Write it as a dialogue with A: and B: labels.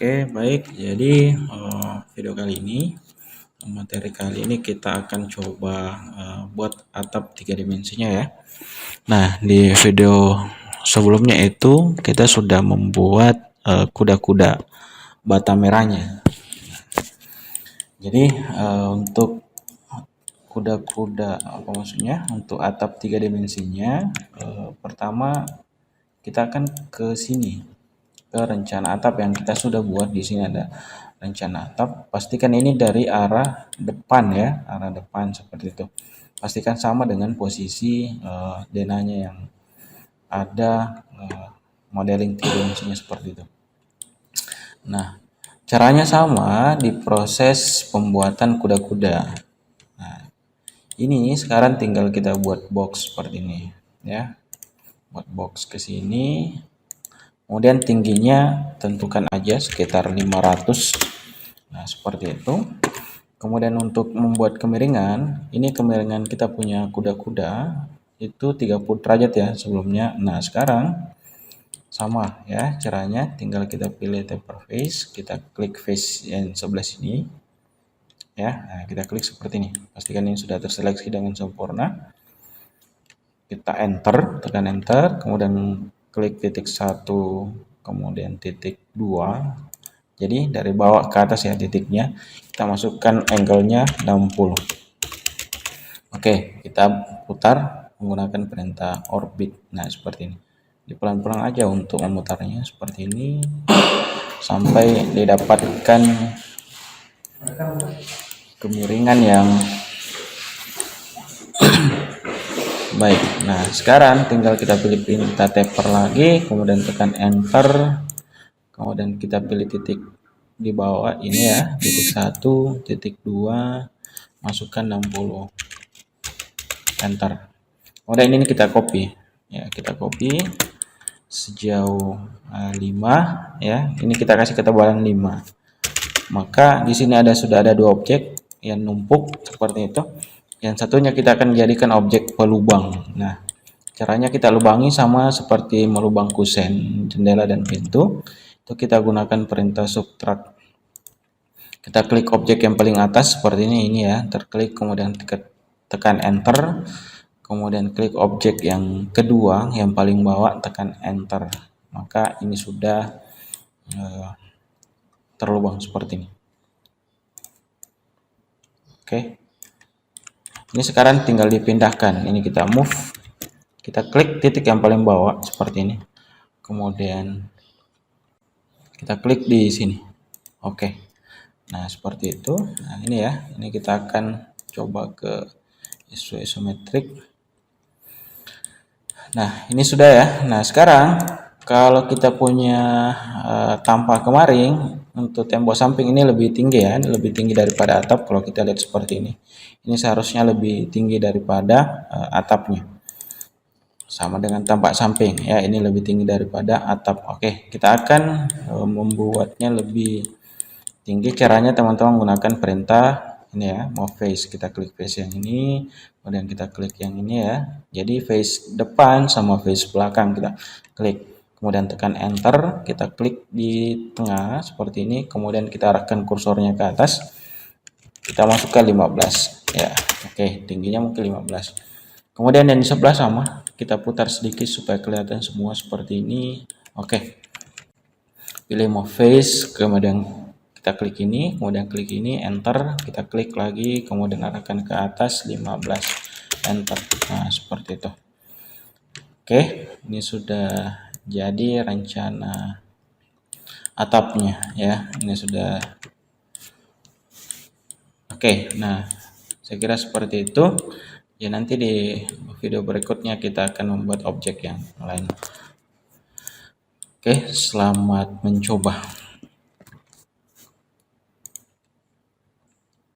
A: Oke, baik. Jadi video kali ini, materi kali ini kita akan coba buat atap 3 dimensinya ya. Nah, di video sebelumnya itu kita sudah membuat kuda-kuda bata merahnya. Jadi untuk kuda-kuda apa maksudnya? Untuk atap 3 dimensinya, pertama kita akan ke sini, ke rencana atap yang kita sudah buat. Di sini ada rencana atap. Pastikan ini dari arah depan ya, arah depan seperti itu. Pastikan sama dengan posisi denanya yang ada, modeling dimensinya seperti itu. Nah, caranya sama di proses pembuatan kuda-kuda. Nah, ini sekarang tinggal kita buat box seperti ini ya. Buat box ke sini. Kemudian tingginya tentukan aja sekitar 500. Nah, seperti itu. Kemudian untuk membuat kemiringan, ini kemiringan kita punya kuda-kuda itu 30 derajat ya sebelumnya. Nah, sekarang sama ya caranya, tinggal kita pilih taper face, kita klik face yang sebelah sini. Ya, nah, kita klik seperti ini. Pastikan ini sudah terseleksi dengan sempurna. Kita enter, tekan enter, kemudian klik titik 1, kemudian titik 2. Jadi dari bawah ke atas ya titiknya, kita masukkan angle-nya 60. Oke, kita putar menggunakan perintah orbit. Nah, seperti ini. Dipelan-pelan aja untuk memutarnya seperti ini sampai didapatkan kemiringan yang baik. Nah, sekarang tinggal kita pilih perintah taper lagi, kemudian tekan enter. Kemudian kita pilih titik di bawah ini ya, titik 1, titik 2, masukkan 60. Enter. Kemudian ini kita copy. Ya, kita copy sejauh 5 ya. Ini kita kasih ketebalan 5. Maka di sini sudah ada 2 objek yang numpuk seperti itu. Yang satunya kita akan jadikan objek pelubang. Nah, caranya kita lubangi sama seperti melubang kusen, jendela dan pintu. Itu kita gunakan perintah subtract. Kita klik objek yang paling atas seperti ini ya, terklik, kemudian tekan enter. Kemudian klik objek yang kedua yang paling bawah, tekan enter. Maka ini sudah terlubang seperti ini. Oke. Ini sekarang tinggal dipindahkan. Ini kita move. Kita klik titik yang paling bawah seperti ini. Kemudian kita klik di sini. Oke. Nah, seperti itu. Nah, ini ya. Ini kita akan coba ke isometrik. Nah, ini sudah ya. Nah, sekarang kalau kita punya tanpa kemaring, untuk tembok samping ini lebih tinggi ya. Ini lebih tinggi daripada atap. Kalau kita lihat seperti ini. Ini seharusnya lebih tinggi daripada atapnya. Sama dengan tampak samping ya, ini lebih tinggi daripada atap. Oke, kita akan membuatnya lebih tinggi. Caranya teman-teman menggunakan perintah ini ya, move face. Kita klik face yang ini, kemudian kita klik yang ini ya. Jadi face depan sama face belakang kita klik, kemudian tekan enter. Kita klik di tengah seperti ini, kemudian kita arahkan kursornya ke atas. Kita masukkan 15 ya. Oke, tingginya mungkin 15. Kemudian yang di sebelah sama, kita putar sedikit supaya kelihatan semua seperti ini. Oke. Pilih move face, kemudian kita klik ini, kemudian klik ini, enter. Kita klik lagi, kemudian arahkan ke atas 15, enter. Nah, seperti itu. Oke, ini sudah jadi rencana atapnya ya. Ini sudah. Oke, nah saya kira seperti itu. Ya, nanti di video berikutnya kita akan membuat objek yang lain. Oke, selamat mencoba.